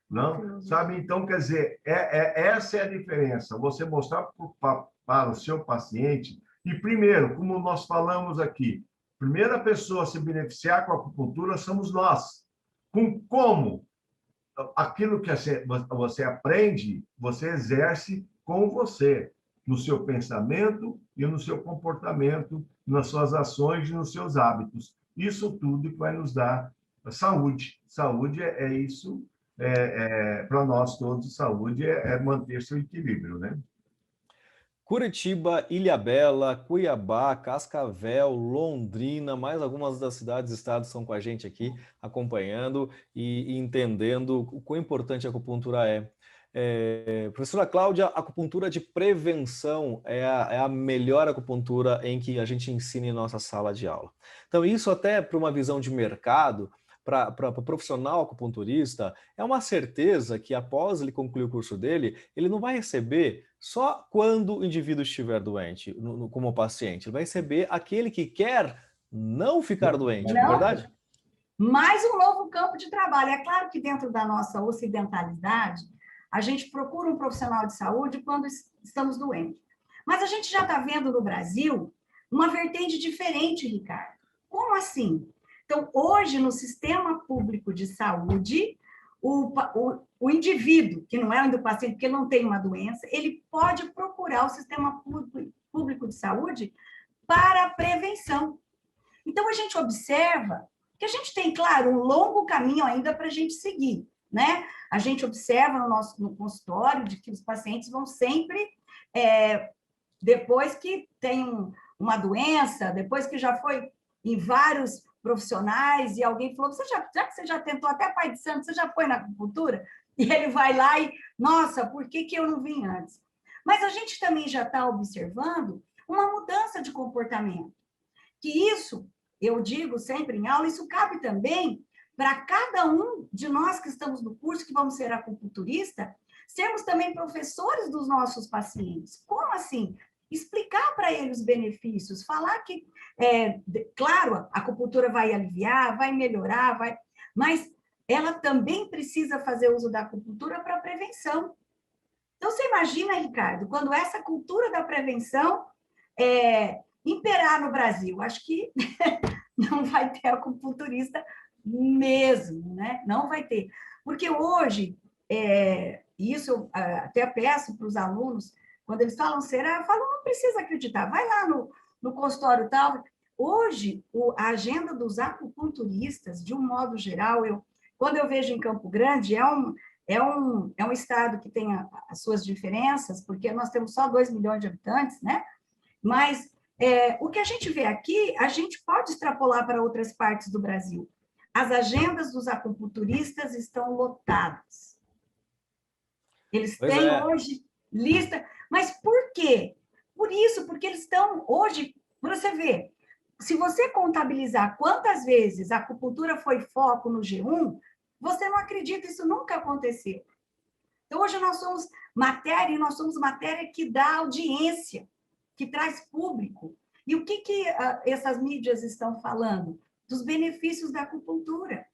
Não? Sabe? Então, quer dizer, essa é a diferença. Você mostrar para o seu paciente, e primeiro, como nós falamos aqui, a primeira pessoa a se beneficiar com a acupuntura somos nós. Como? Aquilo que você aprende, você exerce com você, no seu pensamento e no seu comportamento, nas suas ações e nos seus hábitos. Isso tudo que vai nos dar saúde. Saúde é isso, para nós todos, saúde é manter seu equilíbrio, né? Curitiba, Ilhabela, Cuiabá, Cascavel, Londrina, mais algumas das cidades e estados estão com a gente aqui, acompanhando e entendendo o quão importante a acupuntura é. Professora Cláudia, acupuntura de prevenção é a melhor acupuntura em que a gente ensina em nossa sala de aula. Então, isso até para uma visão de mercado, para o profissional acupunturista, é uma certeza que após ele concluir o curso dele, ele não vai receber só quando o indivíduo estiver doente, como paciente. Ele vai receber aquele que quer não ficar doente, não é verdade? Mais um novo campo de trabalho. É claro que dentro da nossa ocidentalidade, a gente procura um profissional de saúde quando estamos doentes. Mas a gente já está vendo no Brasil uma vertente diferente, Ricardo. Como assim? Então, hoje, no sistema público de saúde, o indivíduo, que não é o paciente, porque não tem uma doença, ele pode procurar o sistema público de saúde para a prevenção. Então, a gente observa que a gente tem, claro, um longo caminho ainda para a gente seguir, né? A gente observa no consultório de que os pacientes vão sempre, depois que tem uma doença, depois que já foi em vários profissionais e alguém falou, já que você já tentou até Pai de Santo, você já foi na acupuntura? E ele vai lá e, nossa, por que eu não vim antes? Mas a gente também já está observando uma mudança de comportamento. Que isso, eu digo sempre em aula, isso cabe também para cada um de nós que estamos no curso, que vamos ser acupunturista, sermos também professores dos nossos pacientes. Como assim? Explicar para eles os benefícios, falar que, claro, a acupuntura vai aliviar, vai melhorar, mas ela também precisa fazer uso da acupuntura para prevenção. Então, você imagina, Ricardo, quando essa cultura da prevenção imperar no Brasil, acho que não vai ter acupunturista mesmo, né? Não vai ter. Porque hoje, isso eu até peço para os alunos, quando eles falam eu falo, não precisa acreditar, vai lá no consultório tal. Hoje, a agenda dos acupunturistas, de um modo geral, quando eu vejo em Campo Grande, é um estado que tem as suas diferenças, porque nós temos só 2 milhões de habitantes, né? Mas o que a gente vê aqui, a gente pode extrapolar para outras partes do Brasil. As agendas dos acupunturistas estão lotadas. Eles têm hoje lista. Mas por quê? Por isso, porque eles estão hoje, você vê, se você contabilizar quantas vezes a acupuntura foi foco no G1, você não acredita, isso nunca aconteceu. Então, hoje nós somos matéria que dá audiência, que traz público. E o que essas mídias estão falando? Dos benefícios da acupuntura.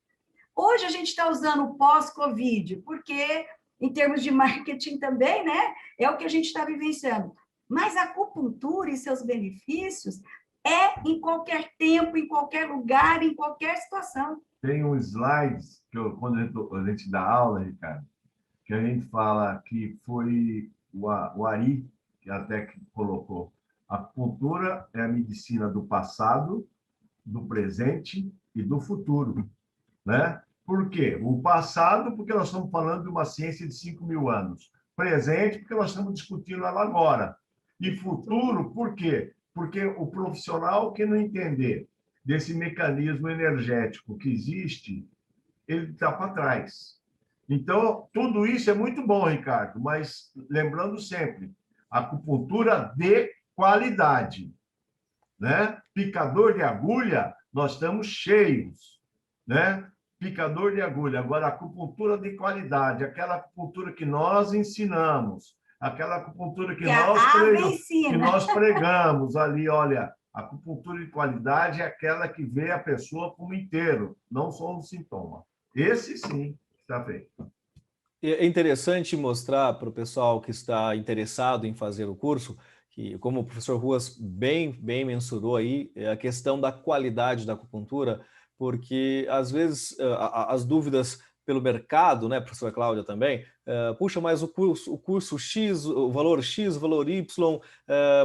Hoje a gente está usando o pós-Covid, porque, em termos de marketing também, né, é o que a gente está vivenciando. Mas a acupuntura e seus benefícios em qualquer tempo, em qualquer lugar, em qualquer situação. Tem um slide, quando a gente dá aula, Ricardo, que a gente fala que foi o Ari, que até colocou. A acupuntura é a medicina do passado, do presente e do futuro, né? Por quê? O passado, porque nós estamos falando de uma ciência de 5.000 anos. Presente, porque nós estamos discutindo ela agora. E futuro, por quê? Porque o profissional que não entender desse mecanismo energético que existe, ele está para trás. Então, tudo isso é muito bom, Ricardo, mas lembrando sempre, acupuntura de qualidade, né? Picador de agulha, nós estamos cheios, né? Picador de agulha. Agora, acupuntura de qualidade, aquela acupuntura que nós ensinamos, aquela acupuntura que nós pregamos ali, olha, a acupuntura de qualidade é aquela que vê a pessoa como inteiro, não só um sintoma. Esse sim está feito. É interessante mostrar para o pessoal que está interessado em fazer o curso que, como o professor Ruas bem mensurou aí, a questão da qualidade da acupuntura, porque às vezes as dúvidas pelo mercado, né, professora Cláudia também, puxa, mas o curso X, o valor X, o valor Y,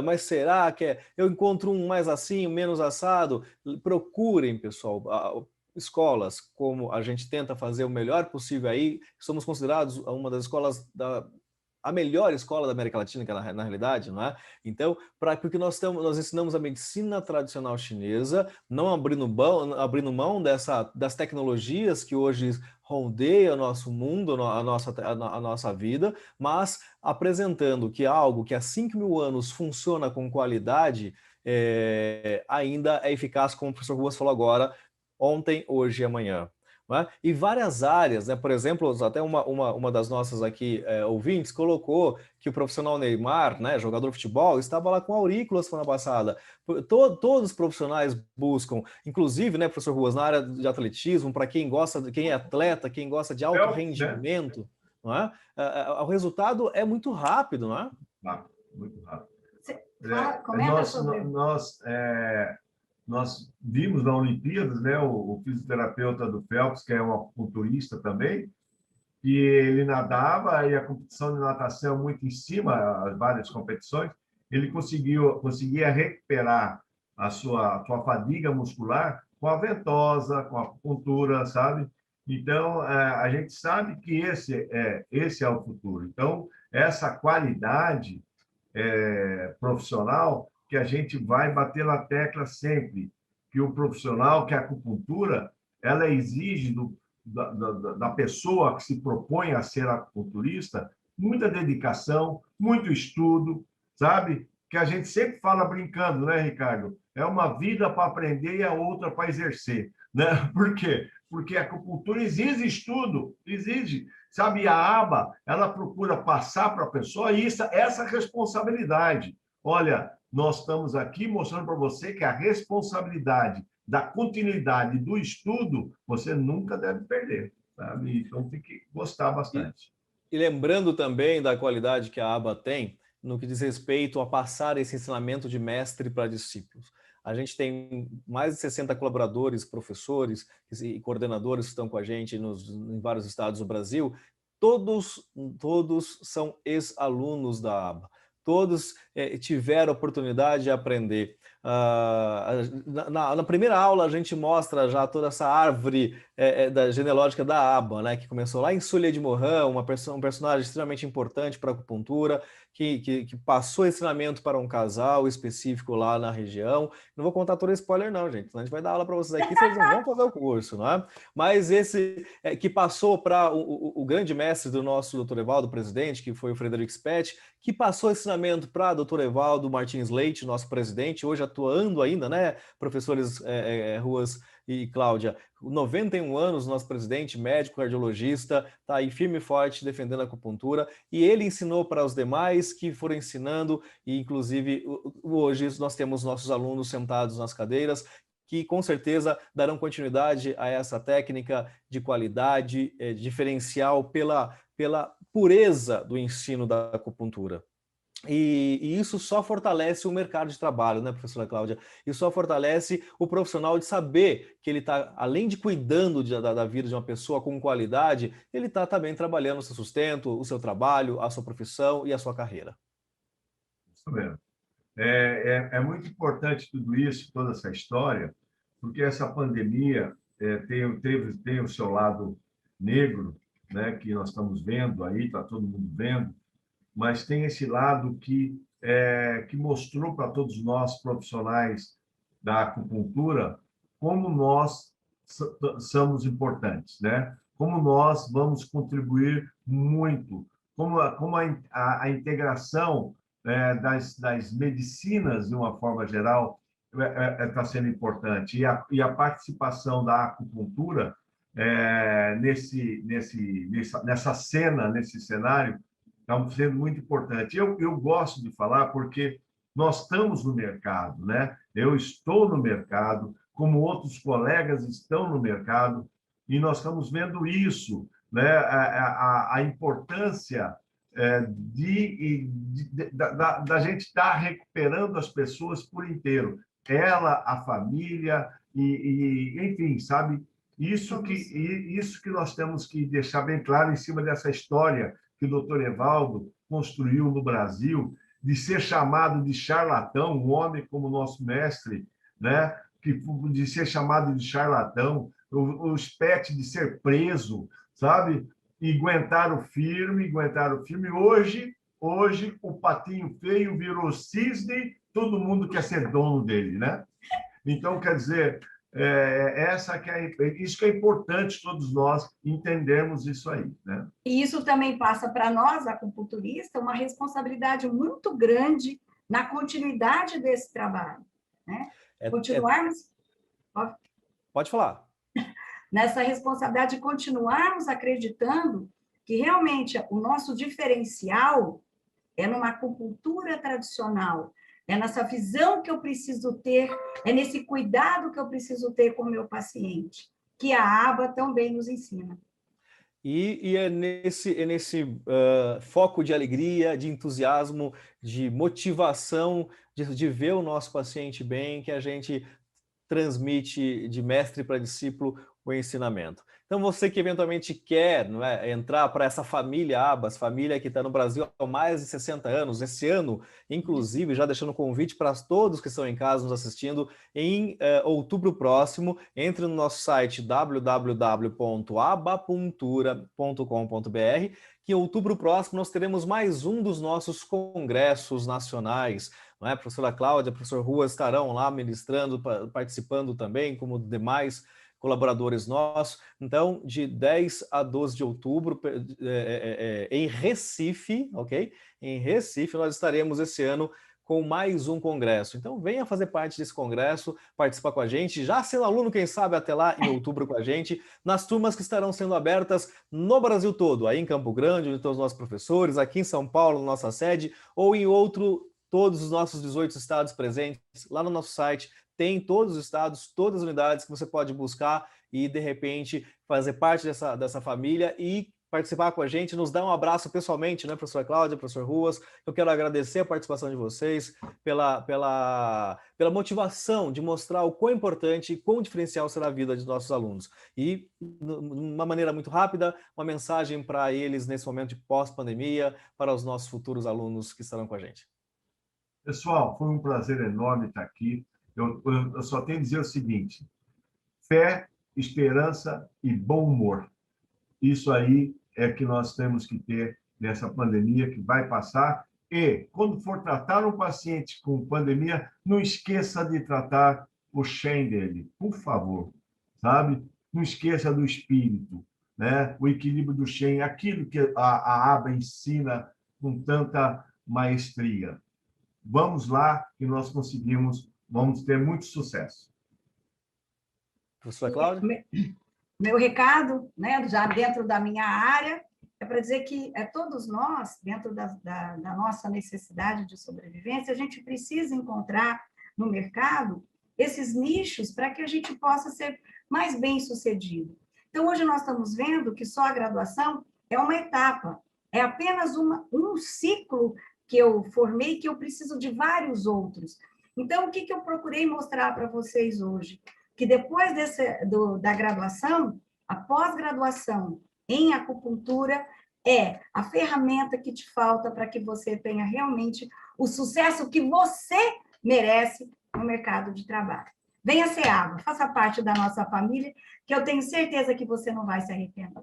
mas será que eu encontro um mais assim, menos assado? Procurem, pessoal, escolas, como a gente tenta fazer o melhor possível aí, somos considerados uma das escolas a melhor escola da América Latina, que é na realidade, não é? Então, porque nós ensinamos a medicina tradicional chinesa, não abrindo mão das tecnologias que hoje rondeiam o nosso mundo, a nossa vida, mas apresentando que algo que há 5.000 anos funciona com qualidade, ainda é eficaz, como o professor Ruas falou agora, ontem, hoje e amanhã. Né? E várias áreas, né? Por exemplo, até uma das nossas aqui ouvintes colocou que o profissional Neymar, né, jogador de futebol, estava lá com aurículas semana passada. Todos os profissionais buscam, inclusive, né, professor Ruas, na área de atletismo, para quem gosta, quem é atleta, quem gosta de alto rendimento, não é? O resultado é muito rápido, não é? Rápido, muito rápido. Comenta sobre... Nós vimos na Olimpíadas, né, o fisioterapeuta do Phelps, que é um acupunturista também, e ele nadava, e a competição de natação muito em cima, as várias competições, ele conseguia recuperar a sua fadiga muscular com a ventosa, com a acupuntura, sabe? Então, a gente sabe que esse é o futuro. Então, essa qualidade profissional que a gente vai bater na tecla sempre, que o profissional, que a acupuntura, ela exige da pessoa que se propõe a ser acupunturista muita dedicação, muito estudo, sabe? Que a gente sempre fala brincando, né, Ricardo? É uma vida para aprender e a outra para exercer, né? Por quê? Porque a acupuntura exige estudo, exige, sabe? A aba, ela procura passar para a pessoa essa responsabilidade. Olha, nós estamos aqui mostrando para você que a responsabilidade da continuidade do estudo você nunca deve perder, sabe? Então tem que gostar bastante. E lembrando também da qualidade que a aba tem no que diz respeito a passar esse ensinamento de mestre para discípulos. A gente tem mais de 60 colaboradores, professores e coordenadores que estão com a gente em vários estados do Brasil. Todos são ex-alunos da aba. Todos tiveram a oportunidade de aprender. Na primeira aula, a gente mostra já toda essa árvore da genealógica da aba, né, que começou lá em Sully de Morin, um personagem extremamente importante para a acupuntura, que passou ensinamento para um casal específico lá na região. Não vou contar todo spoiler não, gente, senão a gente vai dar aula para vocês aqui, vocês não vão fazer o curso, não é? Mas esse que passou para o grande mestre do nosso Dr. Evaldo, presidente, que foi o Frederico Spetti, que passou ensinamento para Dr. Evaldo Martins Leite, nosso presidente, hoje atuando ainda, né, professores Ruas e Cláudia, 91 anos, nosso presidente, médico, cardiologista, está aí firme e forte defendendo a acupuntura, e ele ensinou para os demais que foram ensinando, e inclusive hoje nós temos nossos alunos sentados nas cadeiras, que com certeza darão continuidade a essa técnica de qualidade, diferencial pela pureza do ensino da acupuntura. E isso só fortalece o mercado de trabalho, né, professora Cláudia? Isso só fortalece o profissional de saber que ele está, além de cuidando da vida de uma pessoa com qualidade, ele está também trabalhando o seu sustento, o seu trabalho, a sua profissão e a sua carreira. Isso mesmo. É muito importante tudo isso, toda essa história, porque essa pandemia tem o seu lado negro, né, que nós estamos vendo aí, está todo mundo vendo, mas tem esse lado que mostrou para todos nós, profissionais da acupuntura, como nós somos importantes, né? Como nós vamos contribuir muito, como a integração das medicinas, de uma forma geral, está sendo importante, e a participação da acupuntura nessa cena, nesse cenário, está sendo muito importante. Eu gosto de falar porque nós estamos no mercado, né? Eu estou no mercado, como outros colegas estão no mercado, e nós estamos vendo isso, né? A importância da gente estar recuperando as pessoas por inteiro. Ela, a família, enfim, sabe? Isso que nós temos que deixar bem claro em cima dessa história que o Dr. Evaldo construiu no Brasil, de ser chamado de charlatão, um homem como nosso mestre, né? De ser chamado de charlatão, o Spetti de ser preso, sabe? e aguentaram firme, aguentaram firme. Hoje o patinho feio virou cisne, todo mundo quer ser dono dele, né? Então, quer dizer, isso que é importante todos nós entendermos isso aí, né? E isso também passa para nós, acupunturistas, uma responsabilidade muito grande na continuidade desse trabalho, né? Continuarmos... Pode falar. Nessa responsabilidade de continuarmos acreditando que realmente o nosso diferencial é numa acupuntura tradicional, é nessa visão que eu preciso ter, é nesse cuidado que eu preciso ter com o meu paciente, que a aba também nos ensina. E é nesse foco de alegria, de entusiasmo, de motivação, de ver o nosso paciente bem, que a gente transmite de mestre para discípulo o ensinamento. Então, você que eventualmente quer, não é, entrar para essa família Abas, família que está no Brasil há mais de 60 anos, esse ano, inclusive, já deixando convite para todos que estão em casa nos assistindo, em outubro próximo, entre no nosso site www.abapuntura.com.br, que em outubro próximo nós teremos mais um dos nossos congressos nacionais. Não é? A professora Cláudia, o professor Ruas estarão lá ministrando, participando também, como demais colaboradores nossos. Então, de 10 a 12 de outubro, em Recife, ok? Em Recife, nós estaremos esse ano com mais um congresso. Então, venha fazer parte desse congresso, participar com a gente, já sendo aluno, quem sabe, até lá em outubro com a gente, nas turmas que estarão sendo abertas no Brasil todo, aí em Campo Grande, onde estão os nossos professores, aqui em São Paulo, nossa sede, ou em todos os nossos 18 estados presentes, lá no nosso site, tem todos os estados, todas as unidades que você pode buscar e, de repente, fazer parte dessa família e participar com a gente, nos dar um abraço pessoalmente, né, professora Cláudia, professor Ruas. Eu quero agradecer a participação de vocês pela motivação de mostrar o quão importante e quão diferencial será a vida dos nossos alunos. E, de uma maneira muito rápida, uma mensagem para eles nesse momento de pós-pandemia, para os nossos futuros alunos que estarão com a gente. Pessoal, foi um prazer enorme estar aqui. Eu só tenho a dizer o seguinte: fé, esperança e bom humor. Isso aí é que nós temos que ter nessa pandemia que vai passar. E, quando for tratar um paciente com pandemia, não esqueça de tratar o Shen dele, por favor, sabe? Não esqueça do espírito, né? O equilíbrio do Shen, aquilo que a aba ensina com tanta maestria. Vamos lá que nós vamos ter muito sucesso. Professora Cláudia? Meu recado, né, já dentro da minha área, é para dizer que todos nós, dentro da nossa necessidade de sobrevivência, a gente precisa encontrar no mercado esses nichos para que a gente possa ser mais bem-sucedido. Então, hoje nós estamos vendo que só a graduação é uma etapa, é apenas um ciclo que eu formei, que eu preciso de vários outros. Então, o que eu procurei mostrar para vocês hoje? Que depois da graduação, a pós-graduação em acupuntura é a ferramenta que te falta para que você tenha realmente o sucesso que você merece no mercado de trabalho. Venha ser aba, faça parte da nossa família, que eu tenho certeza que você não vai se arrepender.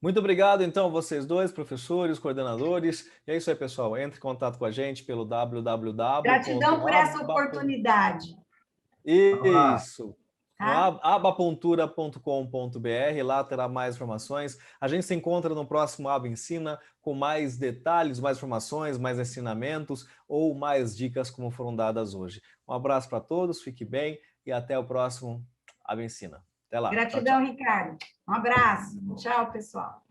Muito obrigado, então, vocês dois, professores, coordenadores. E é isso aí, pessoal. Entre em contato com a gente pelo www. Gratidão por essa oportunidade. Isso. Tá? abapuntura.com.br, lá terá mais informações. A gente se encontra no próximo Aba Ensina com mais detalhes, mais informações, mais ensinamentos ou mais dicas como foram dadas hoje. Um abraço para todos, fique bem e até o próximo Aba Ensina. Até lá. Gratidão, tchau, tchau. Ricardo. Um abraço. Tchau, pessoal.